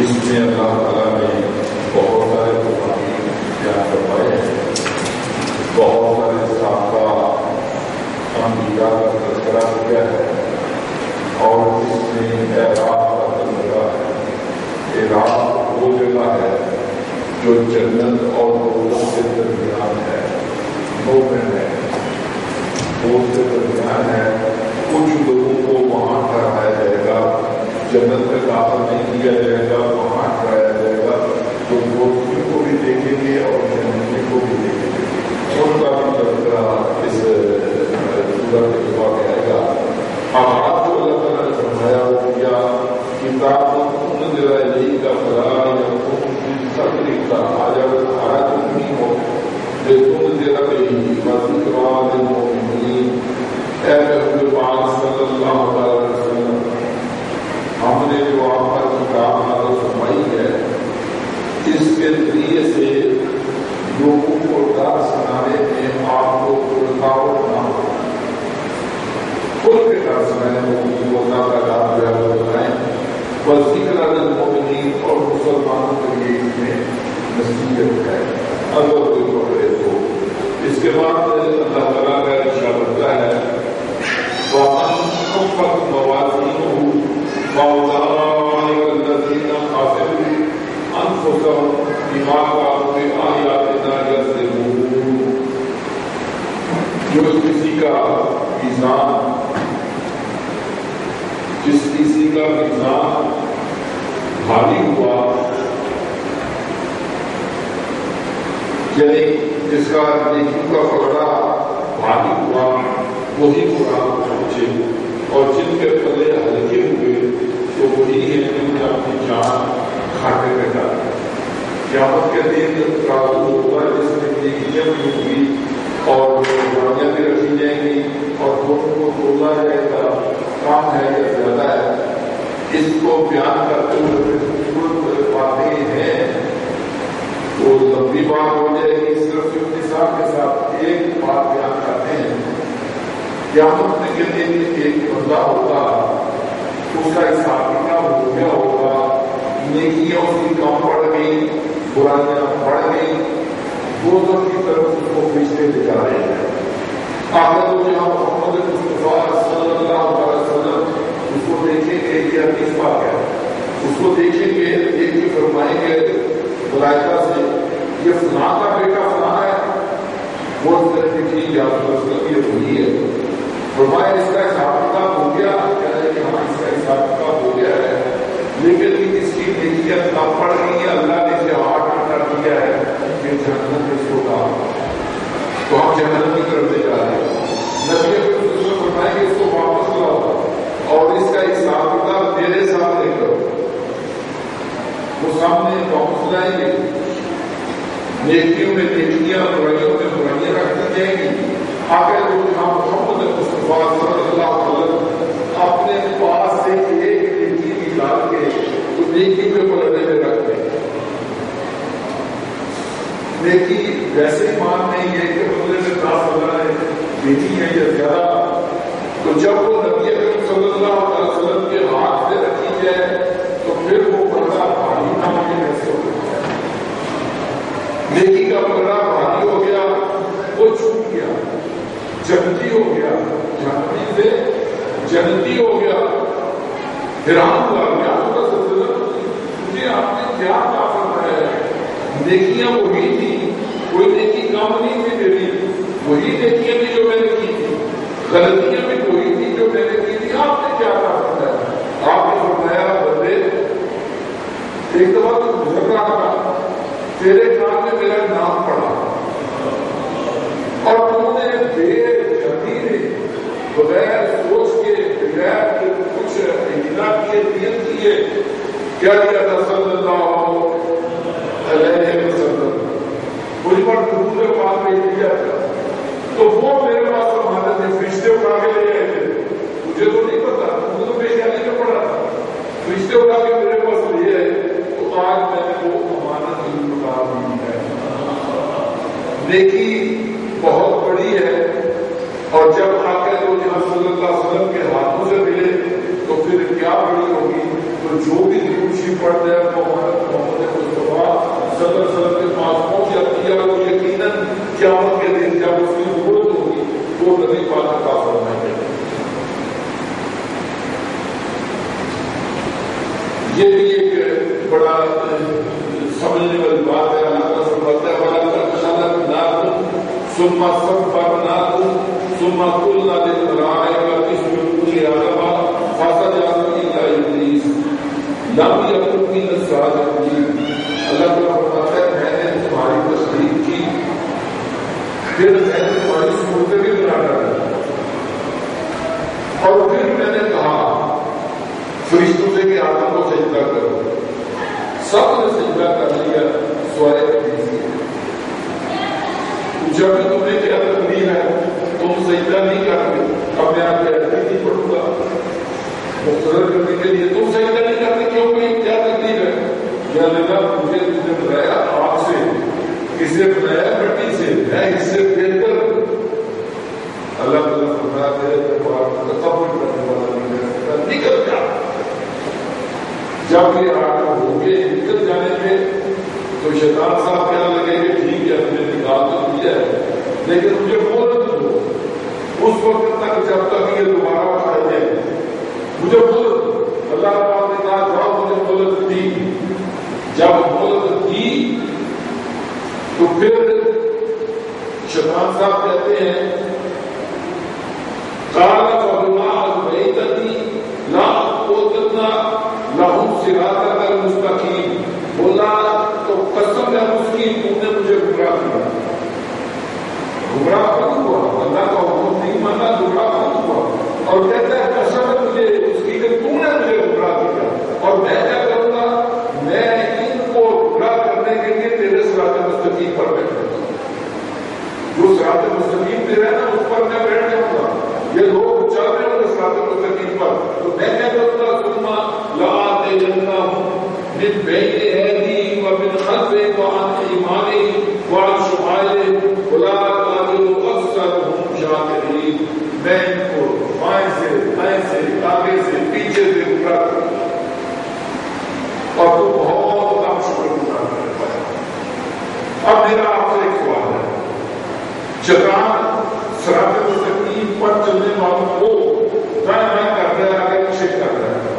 اس میں اللہ تعالیٰ نے بہت سارے قوانین بیان فرمائے ہیں، بہت سارے سابقہ انبیاء کا تذکرہ کیا ہے، اور اس میں اعراف کا تذکرہ ہے۔ اعراف وہ جگہ ہے جو جنت اور دوزخ کے درمیان ہے، مومن ہے، وہ کے درمیان ہے۔ کچھ لوگوں کو وہاں ٹھہرایا جائے گا، جنت میں داخل نہیں کیا جائے گا، وہاں ٹھہرایا جائے گا، تو دوسروں کو بھی دیکھیں گے اور جنتی کو بھی دیکھیں گے۔ ان کا بھی تذکرہ اس سورت میں آئے گا۔ آغاز جو اللہ تعالیٰ نے فرمایا وہ کیا، کتاب انزل الیک فلا یکن فی صدرک حرج منہ لتنذر بہ وذکریٰ للمؤمنین۔ اے محبوب پاک صلی اللہ علیہ وسلم، ہم نے جو آپ کا کتاب نازل فرمائی ہے، اس کے ذریعے سے لوگوں کو ڈر سنانے میں آپ کو رکاوٹ نہ ہو، کھل کے ڈر سنانے لوگوں کو اللہ کا ڈر جو ہے وہ بتائیں، وذکریٰ للمؤمنین، اور مسلمانوں کے لیے اس میں نصیحت ہے اگر کوئی پکڑے تو۔ اس کے بعد اللہ تعالیٰ کا ارشاد ہوتا ہے وَمَنْ خَفَّتْ مَوَازِينُهُ فَأُولَٰئِكَ الَّذِينَ خَسِرُوا أَنفُسَهُمْ بِمَا كَانُوا بِآيَاتِنَا يَظْلِمُونَ۔ جو کسی کا میزان بھاری ہوا، یعنی جس کا نیکیوں کا پلڑا بھاری ہوا وہی قرآن پہنچے، اور جن کے پلے ہلکے ہوئے تو وہی ہیں جن نے اپنی جان کھاٹے میں ڈالی۔ قیامت کے دن راتوں ہوگا جس میں نیکیاں بھی ہوں گی اور برائیاں بھی رکھی جائیں گی، اور دونوں کو تولا جائے گا کام ہے یا زیادہ ہے۔ اس کو بیان کرتے ہوئے خوبصورت باتیں ہیں، وہ لمبی بات ہو جائے گی، صرف اختصار کے ساتھ ایک بات بیان کرتے ہیں۔ قیامت کے دن ایک بندہ ہوگا، اس کا حساب کتاب ہو گیا ہوگا، نیکیاں اس کی کم پڑ گئی، برائیاں بڑھ گئی، دوزخ کی طرف اس کو کھینچتے لے جا رہے ہیں۔ آخر وہ جہاں محمد مصطفیٰ صلی اللہ علیہ وسلم اس کو دیکھیں گے، یہ حدیث پاک ہے، اس کو دیکھیں گے، ایک بھی فرمائیں گے ملائکہ سے یہ فلاں کا بیٹا فلاں ہے، وہ اس طرح کی ٹھیک ہے یہ وہی ہے۔ فرمایا اس کا حساب کتاب ہو گیا، کہہ رہے کہ ہاں اس کا حساب کتاب ہو گیا ہے، لیکن اس کی نیکیاں کم پڑ گئی ہیں، اللہ نے اسے ہارٹ کر دیا ہے کہ جہنم میں سو گا، تو ہم جہنم کی طرف لے جا رہے ہیں۔ نبی اکرم فرمائے کہ اس کو واپس لاؤ اور اس کا حساب کتاب میرے سامنے کرو۔ وہ سامنے واپس لائیں گے، نیکیوں میں نیکیاں، برائیوں میں برائیاں رکھ دی جائیں گی۔ آگے وہ جہاں محمد مصطفیٰ صلی اللہ علیہ وسلم اپنے پاس سے ایک نیکی نکال کے اس نیکی کے پلڑے میں رکھ دیں۔ نیکی ویسے ہی مان نہیں ہے کہ بدلے میں 10,000 نیکی ہے یا زیادہ، تو جب وہ نبی اکرم صلی اللہ علیہ وسلم کے ہاتھ سے رکھی جائے تو پھر وہ پلڑا بھاری نہ ہونے کیسے ہو سکتا ہے؟ نیکی کا پلڑا بھاری ہو گیا، وہ چھوٹ گیا، جنتی ہو گیا، جنتی سے جنتی ہو گیا، حیران ہوا کیا مجھے آپ نے کیا فرمایا ہے؟ نیکیاں وہی تھی، کوئی نیکی کم نہیں تھی میری، وہی نیکیاں بھی جو میں نے کی تھی، غلطیاں بھی وہی تھی جو میں نے کی تھی، آپ نے کیا فرمایا؟ آپ نے فرمایا بندے ایک دفعہ تو گزر رہا تھا، تیرے کان میں میرا نام پڑا اور تم نے بے جھٹی بغیر سوچ کے، بغیر کچھ اطلاع کیے، نیت کیے کیا کیا تھا صلی اللہ علیہ وسلم، دوسرے پاس بھیج دیا تھا، تو وہ میرے پاس امانت ہے، فرشتے اٹھا کے لے آئے تھے، مجھے تو نہیں پتا، مجھے تو پیش آنے کا پڑا تھا، فرشتے اٹھا کے میرے پاس لے آئے، تو آج میں نے وہ امانت اٹھا دی ہے۔ نیکی بہت بڑی ہے، اور جب آقا تو جہاں صلی اللہ علیہ وسلم کے ہاتھوں سے ملے تو پھر کیا بڑی ہوگی۔ تو جو بھی خوشی پڑتا ہے محمد مصطفیٰ صلی اللہ علیہ وسلم کے پاس پہنچ جاتی ہے، اور یقیناً قیامت کے دن جب اس کی ضرورت ہوگی وہ نبی پاک عطا فرمائیں گے۔ یہ بھی ایک بڑا سمجھنے والی بات ہے۔ اللہ کا فرماتا ہے وَلَقَدْ خَلَقْنَاكُمْ ثُمَّ صَوَّرْنَاكُمْ ثُمَّ قُلْنَا لِلْمَلَائِكَةِ اسْجُدُوا لِآدَمَ فَسَجَدُوا إِلَّا إِبْلِيسَ لَمْ يَكُن مِّنَ السَّاجِدِينَ۔ اللہ تعالیٰ فرماتا ہے میں نے تمہاری تصدیق کی، پھر میں نے تمہاری صورتیں بھی بنا ڈالی، اور پھر میں نے کہا فرشتوں سے کہ آدم کو سجدہ کرو، سب نے سجدہ کر لیا سوائے ابلیس کے۔ جب بھی تمہیں کیا تکلیف ہے تم سجدہ نہیں کرتے، اب میں آپ کے حدیث نہیں پڑھوں گا مقرر کرنے کے لیے، تم سجدہ نہیں کرتے کیوں، کوئی کیا تکلیف ہے؟ یا اللہ مجھے تم نے بنایا آگ سے، اسے بنایا مٹی سے، میں اس سے بہتر ہوں۔ اللہ تعالیٰ فرماتے ہیں تکبر کرنے والا نکل جا۔ جب یہ آگ ہو کے نکل جانے کے تو شیطان صاحب کہنے لگے کہ ٹھیک ہے ہم نے نکال تو دیا ہے لیکن مجھے مہلت دو، اس وقت تک جب تک یہ دوبارہ اٹھائے جائے مجھے مہلت دو۔ اللہ تعالیٰ نے کہا جاؤ، مجھے مہلت دی۔ جب مہلت دی تو پھر شیطان صاحب کہتے ہیں قال فبما اغويتني لأقعدن لهم صراطك المستقيم، بولا تو قسم ہے اس کی تم نے مجھے گمراہ کیا۔ گمراہ خود ہوا، اللہ کا حکم نہیں مانا، گمراہ خود ہوا، اور کہتا ہے قسم ہے مجھے اس کی کہ تم نے مجھے گمراہ کیا، اور میں کیا کروں گا، میں ان کو گمراہ کرنے کے لیے تیرے صراط مستقیم پر بیٹھوں گا۔ جو صراط مستقیم پہ ہے نا اس پر میں بیٹھ جاؤں گا، یہ لوگ چل رہے ہوں گے صراط مستقیم پر، تو میں کیا کروں گا ثم لآتینہم من بین ایدیہم ومن خلفہم وعن ایمانہم وعن شمائلہم ولا تجد اکثرہم شاکرین۔ میں ان کو بائیں سے دائیں سے آگے سے پیچھے سے گمراہ کروں گا، اور تو بہت کم شکر گزار کر پائے۔ اب میرا آپ سے ایک سوال ہے، شیطان صراط مستقیم پر چلنے والوں کو دائیں بائیں کر رہا ہے، آگے پیچھے کر رہا ہے،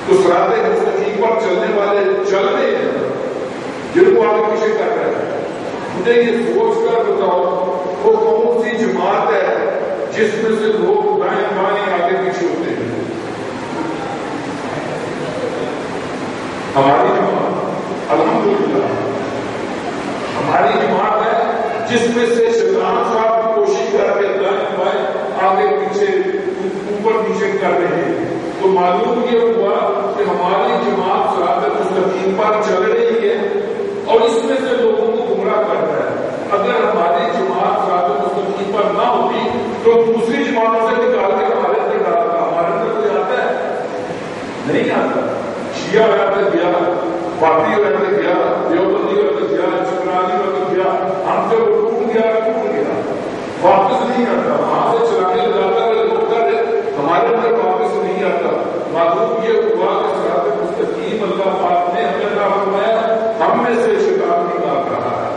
تو صراط مستقیم پر چلنے والے چل رہے ہیں جن کو آگے پیچھے کر رہے ہیں۔ مجھے یہ سوچ کر بتاؤ وہ کون سی جماعت ہے جس میں سے لوگ دائیں بائیں آگے پیچھے ہوتے ہیں؟ ہماری جماعت الحمدللہ ہماری جماعت ہے جس میں سے شیطان صاحب کوشش کر کے دائیں بائیں آگے پیچھے اوپر نیچے کر رہے ہیں۔ تو معلوم یہ ہوا کہ ہماری جماعت صراط مستقیم پر چل رہی ہے اور اس میں سے لوگوں کو گمراہ کر رہا ہے۔ اگر ہماری جماعت صراط مستقیم پر نہ ہوتی تو دوسری جماعتوں سے نکال کے ہمارے اندر ڈالتا۔ ہمارے اندر کوئی آتا ہے؟ نہیں آتا۔ شیعہ رہتے گیا، پارٹی رہتے گیا، دیوبندی رہتے گیا، چکرانی رہتے گیا، ہم سے وہ ٹوٹ گیا، واپس نہیں آتا۔ وہاں سے چلانے لگاتا ہے لوگ کر ہمارے اندر واپس نہیں آتا۔ معلوم یہ ہوا کہ صراط مستقیم اللہ پاک نے ہمیں عطا فرمایا، ہم میں سے شیطان نکال رہا ہے۔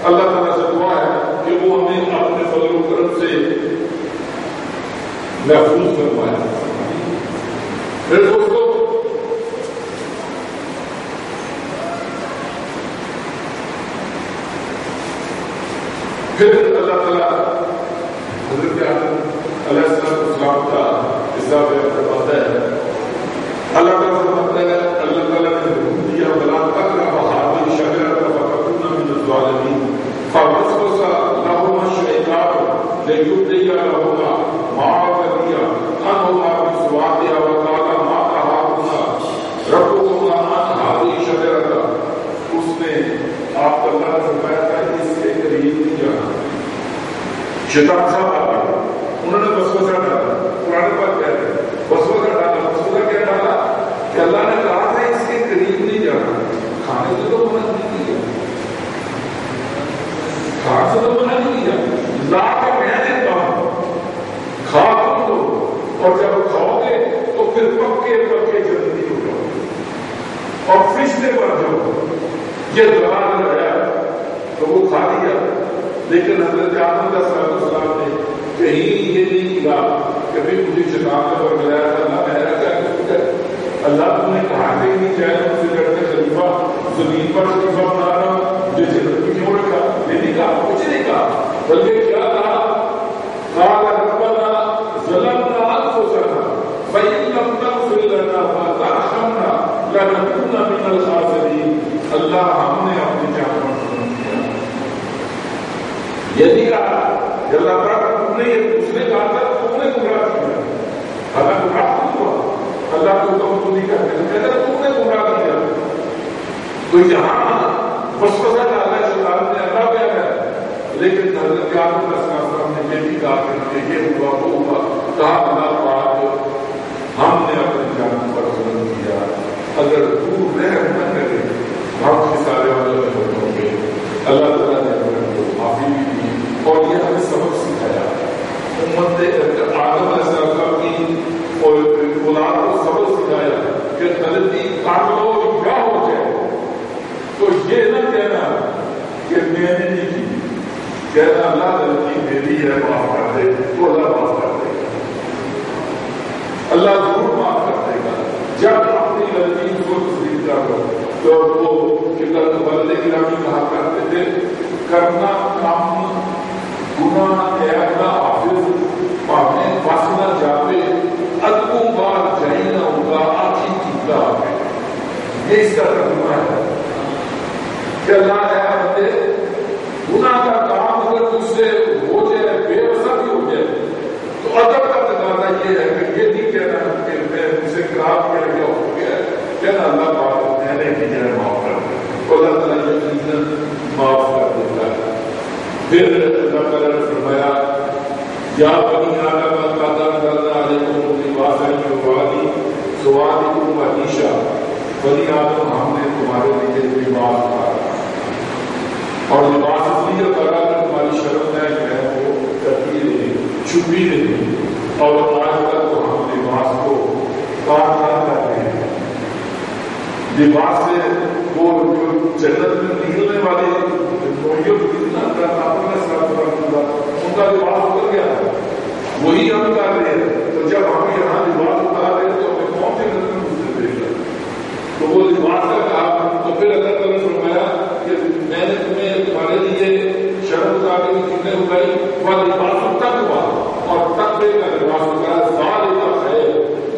اللہ تعالیٰ سے دعا ہے کہ وہ ہمیں اپنے فضل و کرم سے محفوظ فرمائے۔ میرے دوستو، پھر اللہ تعالیٰ حضرت علیہ السلام کا حصہ فرماتا ہے، اللہ تعالیٰ فرماتا ہے اللہ تعالیٰ نے حکم دیا وَلَا تَقْرَبَا هَٰذِهِ الشَّجَرَةَ فَتَكُونَ مِنَ الظَّالِمِينَ فَوَسْوَسَ لَهُمَا الشَّيْطَانُ لِيُبْدِيَ لَهُمَا مَا وَرِيَ عَنْهُمَا مِنْ سَوْآتِهِمَا وَقَالَ مَا نَهَاكُمَا رَبُّكُمَا عَنْ هَٰذِهِ الشَّجَرَةِ۔ اس نے آپ اللہ نے فرمایا تھا اس کے قریب شیطان صاحب آ گئے، انہوں نے وسوسہ ڈالا، قرآن پاک کہتے ہیں وسوسہ ڈالا۔ وسوسہ کیا ڈالا کہ اللہ نے کہا تھا اس کے قریب نہیں جانا، کھانے سے تو منع نہیں کیا، کھانے سے تو منع نہیں کیا، لا کے میں دیتا ہوں، کھا تم دو، اور جب کھاؤ گے تو پھر پکے پکے جنتی ہو جاؤ اور فرشتے بن جاؤ۔ یہ دلال لگایا تو وہ کھا لیا، لیکن حضرت آدم علیہ السلام نے کہیں یہ نہیں کیا کہ بھی مجھے شیطان نے برگلایا تھا، اللہ میرا کیا قصور ہے، اللہ تم نے کہا کہ نہیں چاہے تم سے کرتے خلیفہ زمین پر خلیفہ بنا رہا، مجھے جنت میں کیوں رکھا؟ نہیں کہا، کچھ نہیں کہا، بلکہ کیا کہا؟ قال ربنا ظلمنا انفسنا فإن لم تغفر لنا وترحمنا لنكون من الخاسرین۔ اللہ ہم نے اپنی جان پر ظلم کیا، یہ نہیں کہا کہ اللہ تعالیٰ تم نے، اس نے کہا تھا تم نے گمراہ کیا، اللہ گمراہ کیوں ہوا؟ اللہ کو تو نہیں کرتے، کہتا تم نے گمراہ کیا۔ تو یہاں وسوسہ ڈالا شیطان نے، اللہ کیا ہے، لیکن حضرت آدم علیہ السلام نے یہ بھی کہا کہ یہ ہوا وہ ہوا، کہا اللہ پاک ہم نے اپنی جان پر ظلم کیا، اگر تو رحم نہ کرے ہم سارے والے ہوں گے۔ اللہ تعالیٰ نے ہمیں کو معافی بھی دی اور یہ ہمیں سبق سکھایا، امت آدم علیہ السلام کی اور اولاد کو سبق سکھایا کہ غلطی کر لو کیا ہو جائے تو یہ نہ کہنا کہ میں نے نہیں کی، کہنا اللہ غلطی میری ہے معاف کر دے، تو اللہ معاف کر دے گا، اللہ ضرور معاف کر دے گا۔ جب اپنی غلطی کو تسلیم کر لو تو وہ بلدے کی رامی کہا کرتے تھے، کرنا کام گناہ ایک نہ حافظ پانے فاصلہ جاوے ادبوں بار جائی نہ ہوگا آخی چیتا آگے۔ یہ اس کا ترجمہ ہے کہ اللہ ہے بندے گناہ کا کام اگر تجھ سے ہو جائے، بے وسع بھی ہو جائے، تو ادب کا تقاضا یہ ہے کہ یہ نہیں کہنا کہ میں مجھ سے خراب کیا گیا ہو گیا ہے، کہنا اللہ پاک میں نے کی جائے معاف کر دے، تو اللہ تعالیٰ یقیناً معاف کر دیتا ہے۔ پھر اللہ تعالیٰ نے فرمایا یا بنی آدم قد انزلنا علیکم لباسا یواری سوادکم عیشا، بنی آدم ہم نے تمہارے لیے لباس اتارا، اور لباس اس لیے اتارا کہ تمہاری شرم ہے وہ کرتی رہی، چھپی رہی، اور آج تک تو ہم لباس کو کام نہ کرتے ہیں۔ لباس سے وہ جو جنت میں نکلنے والے ان کا لباس اتر گیا، وہی ہم کر رہے ہیں، تو جب ہم یہاں لباس اتار رہے ہیں تو ہمیں کون سے جنت میں گھسنے دے گا؟ تو وہ لباس کا کہا، تو پھر اللہ تعالیٰ نے فرمایا کہ میں نے تمہیں تمہارے لیے شرم اتارنے کی چیزیں اٹھائی، وہ لباس تک ہوا اور تقوی کا لباس اتارا، ذالک خیر،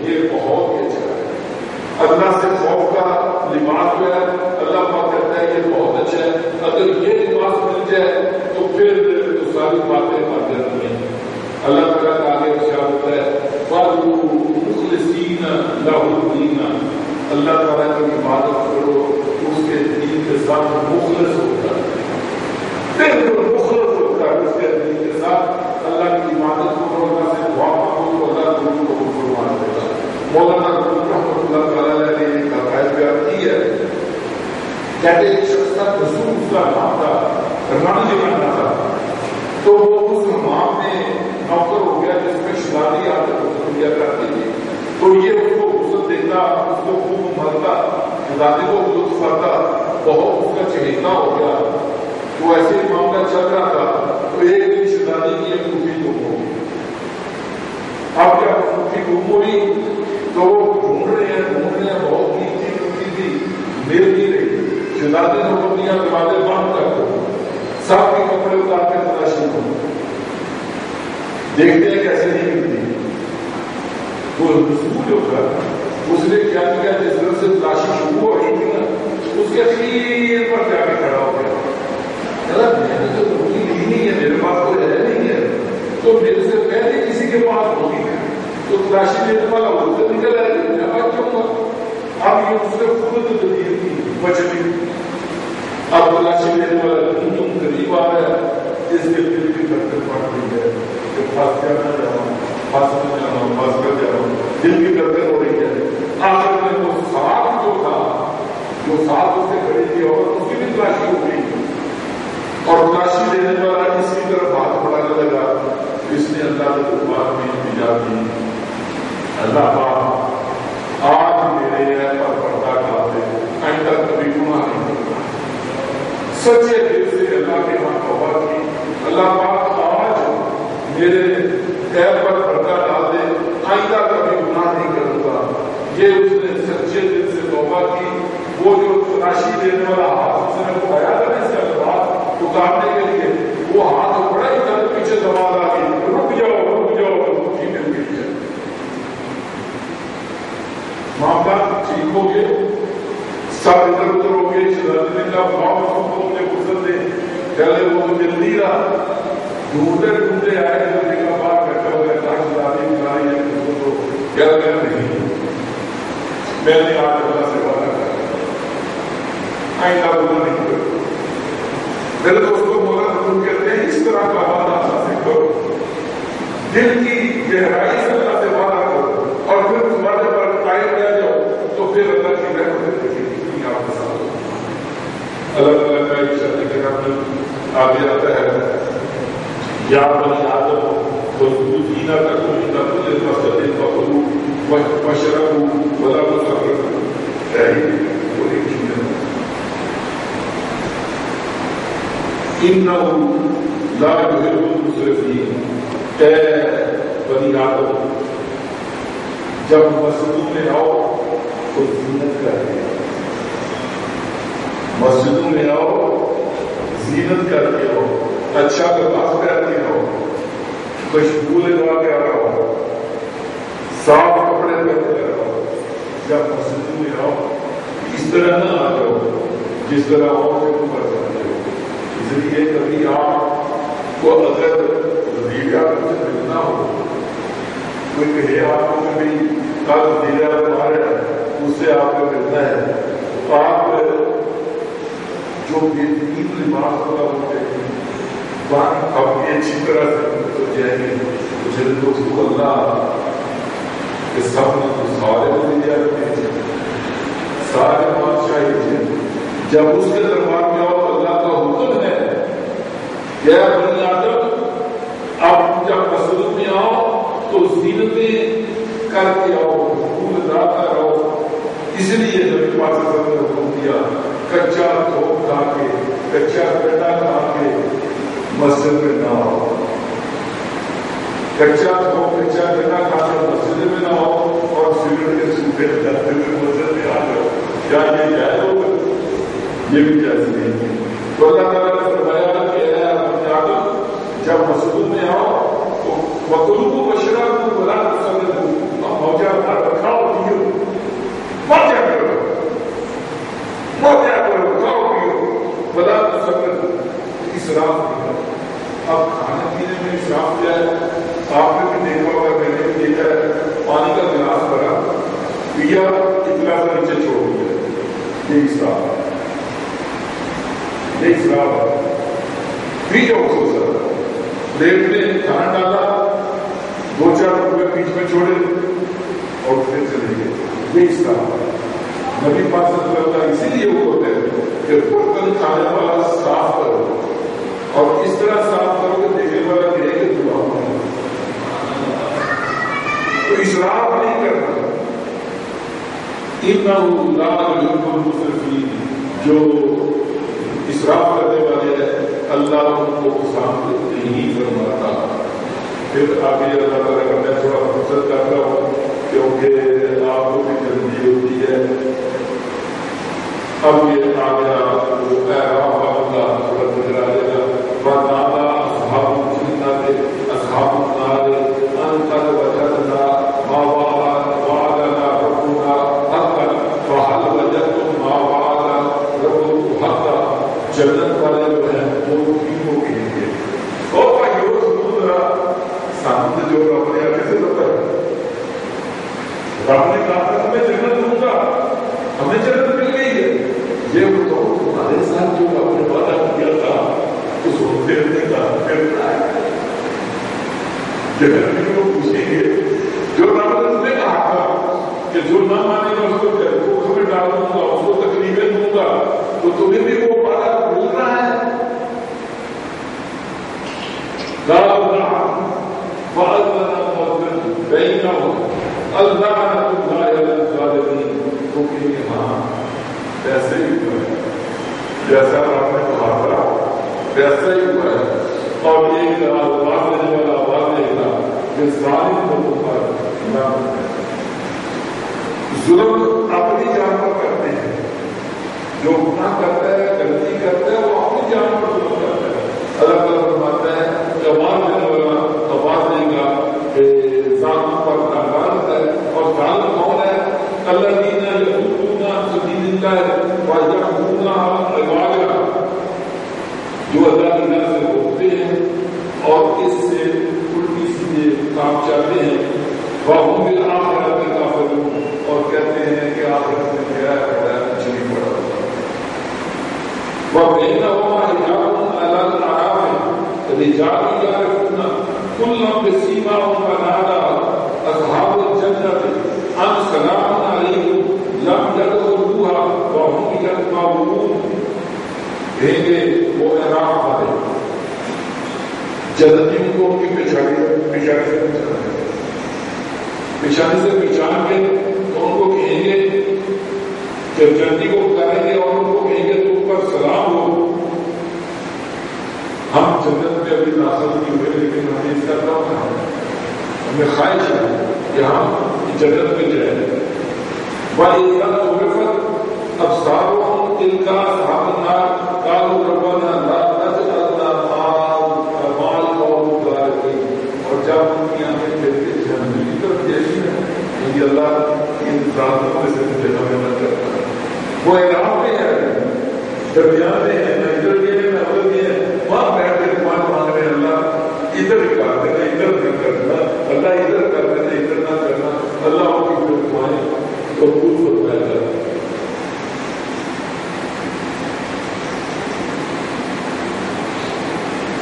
یہ بہت ہی اچھا ہے۔ اللہ سے خوف کا لباس جو ہے اللہ پاک کہتا ہے یہ بہت اچھا ہے، اگر یہ لباس مل جائے تو پھر تو ساری باتیں مر جاتی ہیں۔ اللہ تعالیٰ کا آگے ارشاد ہوتا ہے فَادْعُوا مُخْلِصِينَ لَهُ الدِّينَ، اللہ تعالیٰ کی عبادت کرو اس کے دین کے ساتھ مخلص ہوتا ہے، بالکل مخلص ہوتا ہے اس کے دین کے ساتھ، اللہ کی عبادت کرو، اللہ سے دعا مانگو تو اللہ ضرور کو فرما دے گا۔ مولانا رحمۃ اللہ تعالیٰ نے ایک عقائد بیان کی ہے، کہتے ایک شخص کا رسول اس کا نام تھا، رمضی بننا تھا، تو وہ اس امام میں نوکر ہو گیا جس میں شراری عادت غسل دیا کرتی تھی، تو یہ اس کو غسل دیتا، اس کو خوب مرتا، شہزادے کو لطف آتا، بہت اس کا چہیتا ہو گیا، تو ایسے ہی معاملہ چل رہا تھا، تو ایک دن شہزادے کی ایک صوفی گم ہو گئی۔ اب جب صوفی گم ہوئی تو وہ ڈھونڈ رہے ہیں بہت قیمتی تھی، مل نہیں رہی، شہزادے نے حکم دیا دروازے بند کر دو، سب کے کپڑے اتار کے تلاشی ہو، دیکھتے ہیں کیسے نہیں ملتی۔ وہ رسول جو تھا اس نے کیا کیا، جس طرح سے تلاشی شروع ہو رہی تھی نا، اس کے اخیر پر جا کے کھڑا ہو گیا، میں نے تو روٹی لی نہیں ہے، میرے پاس کوئی ہے نہیں ہے، تو میرے سے پہلے کسی کے پاس ہوگی ہے، تو تلاشی لینے والا وہ سے نکل آئے گی، میں بات کیوں گا؟ اب یہ اس نے خود تدبیر کی بچ گئی، اب تلاشی لینے والا تم قریب آ رہا ہے، اس کے دل کی گردن پڑ رہی ہے کہ پھنس کر نہ جاؤں، پھنس نہ جاؤں، پھنس کر جاؤں، دل کی گردن ہو رہی ہے۔ آخر میں وہ ساتھ جو تھا، جو ساتھ اس نے کھڑی تھی اور اس کی بھی تلاشی ہو گئی، اور تلاشی دینے والا اس کی طرف ہاتھ بڑھانے لگا۔ اس نے اللہ کے دربار میں التجا کی، اللہ پاک آج میرے عیب پر پردہ ڈال دے، آئندہ کبھی گناہ نہیں کرتا۔ سچے دل سے اللہ کے ہاں توبہ کی، اللہ پاک آج میرے عیب پر پردہ ڈال دے، آئندہ کبھی گناہ نہیں کروں گا۔ یہ اس نے سچے دل سے توبہ کی۔ وہ جو تلاشی دینے والا ہاتھ اس نے اٹھایا تھا اس کا بات اتارنے کے لیے، وہ ہاتھ بڑا ہی طرف پیچھے دبا لا کے رک جاؤ ٹھیک مل گئی ہے۔ معاملہ ٹھیک ہو گئے، سب ادھر ادھر ہو گئے، چلانے کا بھاؤ اپنے گزر دے۔ پہلے وہ تو مل نہیں رہا، ڈھونڈتے ڈھونڈتے آئے جلدی کا باہر بیٹھا ہوا ہے، چلانے بلائی ہے تو کیا کر نہیں، میں نے آج اللہ سے وعدہ کر آئندہ گناہ نہیں کروں۔ میرے دوستوں مولا رسول کہتے ہیں اس طرح کا وعدہ اللہ سے کرو، دل کی گہرائی سے اللہ سے وعدہ کرو، اور پھر اس وعدے پر قائم رہ جاؤ تو پھر اللہ کی رحمت دیکھیں آپ کے ساتھ۔ اللہ تعالیٰ کا ایک شرط کے نام آگے آتا ہے، یا بنی آدم خذوا زینتکم عند کل مسجد فکلوا واشربوا ولا تسرفوا۔ انہ لا یحب المسرفین۔ اے بنی آدم جب مسجدوں میں آؤ تو زینت کر کے آؤ، مسجدوں میں آؤ زینت کر کے آؤ، اچھا لباس پہن کے آؤ، خوشبو لگا کے آؤ، صاف کپڑے پہن کے آؤ۔ جب مسجدوں میں آؤ اس طرح نہ آ جاؤ جس طرح اور سے اوپر جاتے ہو۔ اس لیے کبھی آپ کو اگر وزیر اعظم سے ملنا ہو، کوئی کہے آپ کو کہ بھائی کل وزیر اعظم آ رہا ہے اس سے آپ کو ملنا ہے، تو آپ جو بہترین لباس والا ہوتے ہیں وہاں اپنی اچھی طرح سے تو جائیں گے۔ مجھے دوستوں اللہ کے سامنے تو سارے وزیر اعظم ہیں، سارے بادشاہ ہیں، جب اس کے دربار میں آؤ اللہ کا حکم ہے یا بنی آدم اب جب مسجد میں آؤ تو زینتیں کر کے آؤ، پھول ادا کر آؤ۔ اس لیے نبی پاک صلی اللہ علیہ وسلم نے حکم دیا کچا تھوک کھا کے، کچا پیٹا کھا کے مسجد میں نہ آؤ، کچا تھوک کچا پیٹا کھا کے مسجد میں نہ آؤ، اور سگریٹ کے سوکھے جاتے ہوئے مسجد میں آ جاؤ۔ کیا یہ جائز ہوگا؟ یہ بھی جائز نہیں ہے۔ تو اللہ تعالیٰ نے فرمایا کہ اے بنی آدم جب مسجدوں میں آؤ تو وَكُلُوا وَاشْرَبُوا وَلَا تُسْرِفُوا، اب موجہ کھاؤ پیو، موجہ کرو، موجہ کرو، کھاؤ پیو، وَلَا تُسْرِفُوا، اسراف نہیں کرو۔ اب کھانے پینے میں اسراف کیا ہے؟ آپ نے بھی دیکھا ہوگا، میں نے بھی دیکھا ہے، پانی کا گلاس بھرا پیا، اتنا سا نیچے چھوڑ دیا، یہ اسراف ہے، یہ اسراف ہے۔ پی جاؤ سو سر، پلیٹ میں کھانا ڈالا، دو چار روپے بیچ میں چھوڑے اور پھر چلے گئے، یہ اسراف ہے۔ نبی پاک صلی اللہ علیہ وسلم اسی لیے وہ ہوتے ہیں کہ برتن کھانے والا صاف کرو، اور اس طرح صاف کرو کہ دیکھنے والا کہے کہ دعا کرو، تو اسراف نہیں کرنا۔ انہ لا یحب المسرفین، جو اسراف کرنے والے ہیں اللہ ان کو پسند نہیں فرماتا۔ پھر آگے اللہ تعالیٰ کا میں تھوڑا فرصت کر رہا ہوں کیونکہ آپ کو بھی جلدی ہوتی ہے۔ اب یہ آگے وہ اعراف اللہ تھوڑا نظر آ جائے گا، وَنَادَىٰ أَصْحَابُ الْجَنَّةِ أَصْحَابَ النَّارِ أَن قَدْ وَجَدْنَا مَا وَعَدَنَا رَبُّنَا حَقًّا فَهَلْ وَجَدتُّم مَّا وَعَدَ رَبُّكُمْ حَقًّا۔ جنت والے جو ہیں وہ ٹھیک ہو گئے ہیں، اور بھائی سامنے جو رب نے آگے سے پتا ہے، رب نے کہا تھا ہمیں جنت دوں گا، ہمیں جنت مل گئی ہے، یہ وہ تو تمہارے ساتھ جو رب نے وعدہ کیا تھا اس کو پھیرنے کا جنتی کو پوچھیں گے جو رب نے کہا تھا کہ جو نہ مانے گا اس کو دھوکھ میں ڈال دوں گا، اس کو تکلیفیں دوں گا، تو تمہیں بھی وہ وعدہ مل رہا ہے. ایسے ہی ہوا ہے جیسا آپ نے کہا تھا ویسا ہی ہوا ہے. اور ایک آواز دینے والا آواز دے گا کہ ظالم لوگوں پر ظلم اپنی جان پر کرتے ہیں. جو گناہ کرتا ہے غلطی کرتا ہے وہ اپنی جان پر ظلم کرتا ہے. اللہ تعالیٰ فرماتا ہے کہ آواز دینے والا آواز دے گا کہ ظالم پر ناراض ہے. اور ظالم کون ہے؟ اللہ دینا یقولنا سبیل اللہ ویحکمون عبادہ، جو اللہ کی راہ سے روکتے ہیں اور اس سے الٹی سیدھے کام چاہتے ہیں. وَهُمْ بِالْآخِرَةِ كَافِرُونَ، اور کہتے ہیں کہ آخرت میں کیا ہے کچھ نہیں پڑا. وَبَيْنَهُمَا حِجَابٌ عَلَى الْأَعْرَافِ رِجَالٌ يَعْرِفُونَ كُلًّا بِسِيمَاهُمْ فَنَادَىٰ أَصْحَابُ الْجَنَّةِ أَنْ سَلَامٌ عَلَيْكُمْ لَمْ يَدْخُلُوهَا وَهُمْ يَطْمَعُونَ. کہیں گے وہ اعراف والے جنتیوں کو ان کی پچھاڑی سے پہچان کے تو ان کو کہیں گے کہ جنتی کو بتائیں گے اور ان کو کہیں گے تم پر سلام ہو. ہم جنت میں ابھی داخل نہیں ہوئے لیکن ہمیں اس کا کام ہے، ہمیں خواہش ہے کہ ہم جنت میں جائیں. وَإِذَا عُرِفَتْ أَبْصَارُهُمْ تِلْكَ أَصْحَابُ النَّارِ قَالُوا رَبَّنَا لَا تَجْعَلْنَا مَعَ الْقَوْمِ الظَّالِمِينَ. اور جب ان کی آنکھیں پھرتی جہنم کی طرف دیکھتی ہیں کہ اللہ ان ذاتوں میں سے مجھے ہمیں نہ کرتا. وہ اعلان میں ہے، درمیان میں ہے، نہ ادھر یہ ہے نہ ادھر یہ ہے. وہاں بیٹھ کے دعا مانگ رہے ہیں اللہ ادھر ہی کر دینا، ادھر نہیں کرنا، اللہ ادھر کر دینا، ادھر نہ کرنا. اللہ ان کی دعائیں قبول فرمائے گا.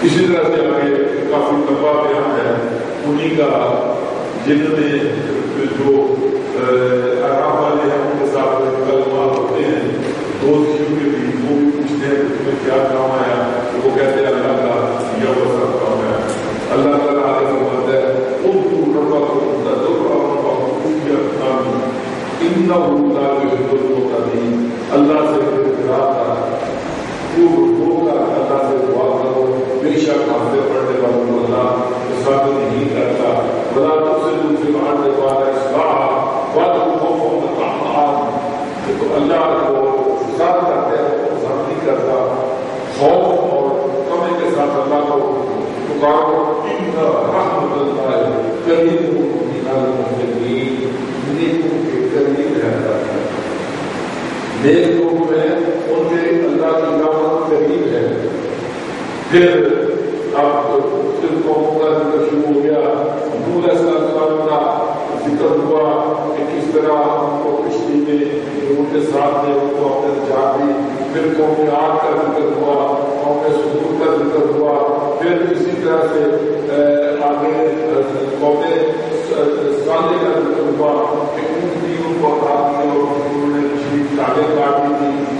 اسی طرح سے آگے کافی لمبا بیان ہے انہیں کا جن میں جو آرام والے ہیں ان کے ساتھ کلمات ہوتے ہیں دوستیوں کے بھی، وہ بھی پوچھتے ہیں کہ تمہیں کیا کام آیا، وہ کہتے ہیں اللہ کا یا وہ سب کام ہے. اللہ تعالیٰ آگے فرماتا ہے اللہ سے اللہ سے دعا کرو، بے شک ہم سے پڑھنے والوں کو اللہ ساتھ نہیں کرتا. بلا تفصیل سے باہر سے بارہ اصلاح وعدہ خوف مطمئن. تو اللہ کو ساتھ کرتے ہیں ساتھ نہیں کرتا. خوف اور کمی کے ساتھ اللہ کو پکارو. رحمت اللہ ہے قریب نیکوں کے قریب رہتا ہے. نیک لوگ ہیں ان کے اللہ کی دعوت قریب ہے. پھر اب صرف قوم کا ذکر شروع ہو گیا. نوح علیہ السلام کا ذکر ہوا کہ کس طرح ان کو کشتی میں ان کے ساتھ نے ان کو اپنے جا دی. پھر قوم عاد کا ذکر ہوا، قوم ثمود کا ذکر ہوا. پھر اسی طرح سے آگے قوم صالح کا ذکر ہوا کہ ان کو ہٹا دیا اور انہوں نے تاغے کاٹ دی تھی.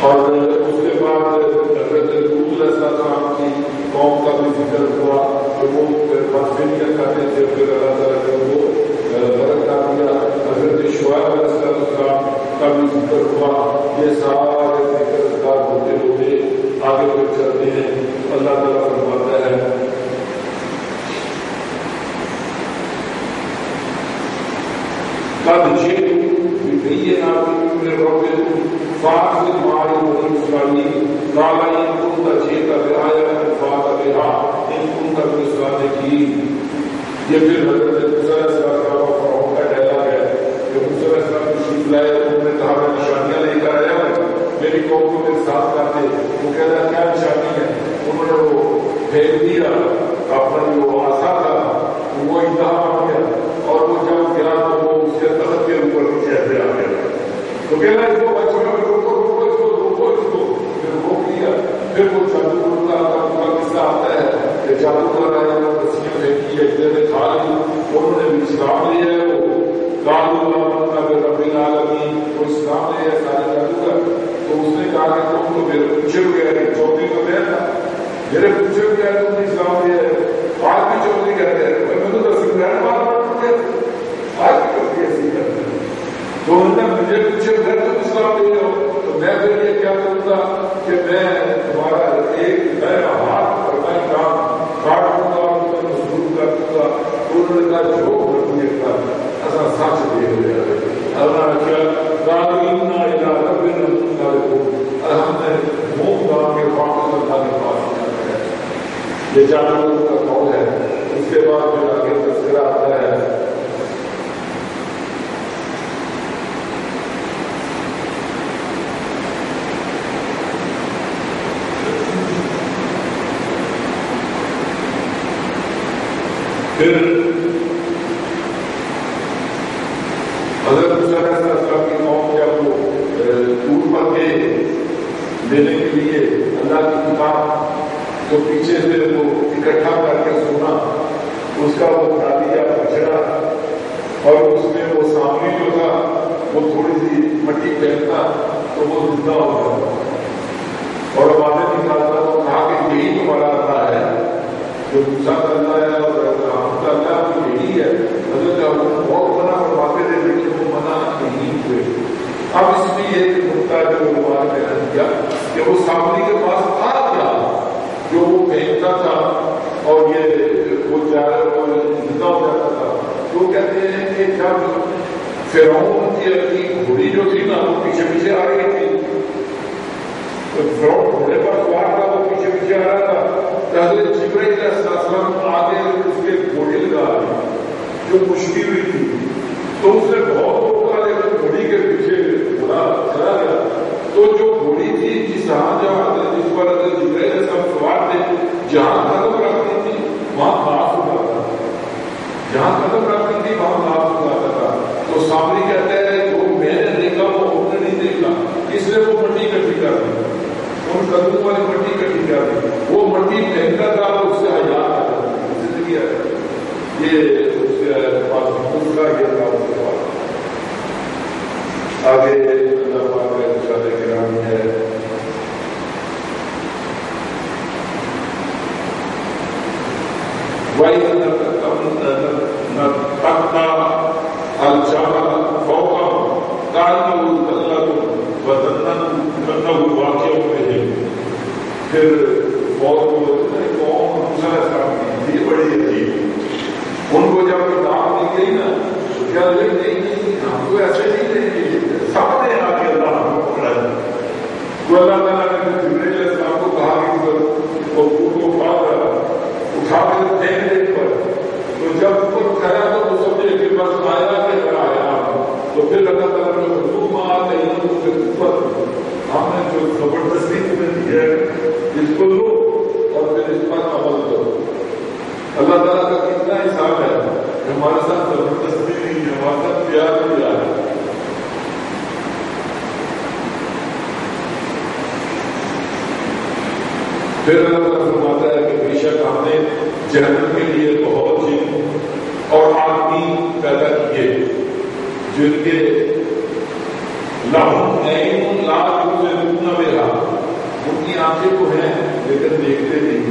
اور اس کے بعد حضرت لوط علیہ السلام کی قوم کا بھی ذکر ہوا کہ وہ بدفعلیاں کرتے تھے، پھر اللہ تعالیٰ نے وہ غرق کر دیا. حضرت شعیب علیہ السلام کا بھی ذکر ہوا. یہ سارے ذکر کار ہوتے ہوتے آگے پھر چلتے ہیں. اللہ تعالیٰ فرماتا ہے قد جئتكم ببينات من ربكم فأرسل معي بني إسرائيل قال إن كنت جئت بآية فأت بها إن كنت من الصادقين. یہ پھر حضرت موسیٰ علیہ السلام کا ڈائلاگ ہے کہ موسیٰ علیہ السلام تشریف لائے، انہوں نے کہا میں نشانیاں لے کر آیا ہوں، میری قوم کو میرے ساتھ کرتے. وہ کہتا ہے کیا نشانی ہے؟ انہوں نے وہ پھینک دیا اپنا جو آسا تھا وہ انتہا بن گیا اور وہ جب گیا تو وہ اس کے تخت کے اوپر چہرے آ گیا. تو کہنا اس کو بچوں میں روکو اس کو پھر روک لیا. پھر وہ جادو کا قصہ آتا ہے کہ جادوگر آیا رسیاں پھینکی اسلام لیا ہے وہ قالوا آمنا برب العالمین، وہ اسلام لیا ہے سارے جادوگر، تو اس نے کہا کہ تم تو میرے پوچھے ہوئے ہیں، چودھری تو میں تھا، میرے پوچھے ہوئے ہیں تم نے اسلام لیا ہے، آج بھی چودھری کہتے ہیں میں تو دس گھر بار پڑھتے آج بھی چودھری ایسی کرتے ہیں، تو انہوں نے مجھے پوچھے ہوئے تم اسلام لے ہو، تو میں پھر یہ کیا کروں گا کہ میں تمہارا ایک نیا ہاتھ اور میں کام کاٹ دوں گا اور تمہیں مضبوط کر دوں گا، تو انہوں نے کہا جو مرضی کا ایسا سچ دے ہو جائے اللہ نے کیا قالوا انا الی ربنا منقلبون، ہم نے منہ دام کے واپس اللہ کے پاس جانا ہے۔ یہ جادوگروں کا قول ہے۔ اس کے بعد جو آگے تذکرہ آتا ہے پھر حضرت موسیٰ علیہ السلام کی قوم جب وہ ٹور پر گئے لینے کے لیے اللہ کی کتاب، تو پیچھے سے وہ اکٹھا کر کے سنا، اس کا وہ نادیہ بچڑا، اور اس میں وہ سامنے جو تھا وہ تھوڑی سی مٹی پھینکتا تو وہ زندہ ہو جاتا، اور بعد نکالتا تو کہا کہ یہی تمہارا اللہ ہے جو موسیٰ کا اللہ ہے اور ابراہیم کا اللہ وہ یہی ہے۔ حضرت بہت منع فرماتے تھے لیکن وہ منع نہیں ہوئے۔ اب اس میں ایک نقطہ جو ہمارا بیان کیا کہ وہ سامنے کے پاس تھا کیا جو وہ پھینکتا تھا اور یہ وہ زندہ ہو جاتا تھا، تو کہتے ہیں کہ جب فرعون کی اپنی گھوڑی جو تھی نا وہ پیچھے پیچھے آ رہی تھی، تو فرعون گھوڑے پر سوار تھا، وہ پیچھے پیچھے آ رہا تھا، حضرت جبرائیل علیہ السلام آگے اس کے گھوڑی لگا جو مشکی ہوئی تھی، تو اس نے بہت روکا لیکن گھوڑی کے پیچھے گھوڑا چلا گیا، تو جو گھوڑی تھی جس پر حضرت جبرائیل علیہ السلام سوار تھے، جہاں قدم رکھتی تھی وہاں گھاس اگاتا تھا، جہاں قدم رکھتی تھی وہاں گھاس اگاتا تھا، تو سامنے کہتے ہیں جو میں نے دیکھا وہ انہوں نے نہیں دیکھا، اس لیے وہ مٹی اکٹھی کر دی، ان قدموں والی مٹی اکٹھی کر دی، وہ مٹی پھینکتا تھا تو اس سے حیات آ جاتی زندگی آ جاتی، یہ اس کے پاس دوسرا یہ تھا اس کے پاس۔ آگے اللہ پاک کا ارشاد گرامی ہے وَإِذْ نَتَّقْنَا الْجَبَلَ فَوْقَهُمْ كَأَنَّهُ ظُلَّةٌ وَظَنُّوا أَنَّهُ واقع بِهِمْ۔ پھر بہت قوم موسیٰ علیہ السلام کی بڑی عجیب، ان کو جب کتاب دی گئی نا تو کیا نہیں ہم تو ایسے نہیں لیں گے، سب نے آ کے اللہ کو پکڑا ہے، تو اللہ تعالیٰ نے جبرائیل علیہ السلام کو کہا کہ وہ کو اٹھا کے پھینک دے پر، تو جب اوپر اٹھایا تو وہ سمجھے کہ بس آیا کہ آیا، تو پھر اللہ تعالیٰ نے حکم آتے ہیں اس کے اوپر ہم نے جو زبردستی تمہیں دی ہے اس کو لو اور پھر اس پر عمل کرو۔ اللہ تعالیٰ کا کتنا حساب ہے، ہمارے ساتھ زبردستی نہیں ہے، ہمارے ساتھ پیار کیا ہے۔ پھر اللہ تعالیٰ فرماتا ہے کہ بے شک ہم نے جہنم کے لیے بہت جن اور آدمی پیدا کیے جن کے لہم عین لا یبصرون بہا، ان کی آنکھیں تو ہیں لیکن دیکھتے نہیں،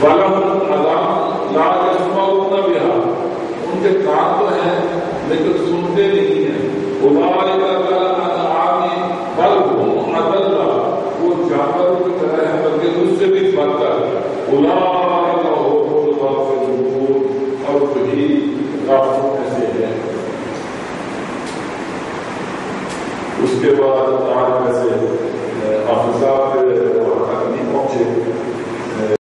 وَلَهُمْ عَذَابٌ لَا يَسْمَعُونَ بِهَا، ان کے کان تو ہیں لیکن سنتے نہیں ہیں، أُولَٰئِكَ كَالْأَنْعَامِ بَلْ هُمْ أَضَلُّ، وہ جانوروں کی طرح ہیں بلکہ اس سے بھی بدتر، أُولَٰئِكَ هُمُ الْغَافِلُونَ، اور وہی غافلوں میں سے ہیں۔ اس کے بعد آج میں سے حافظات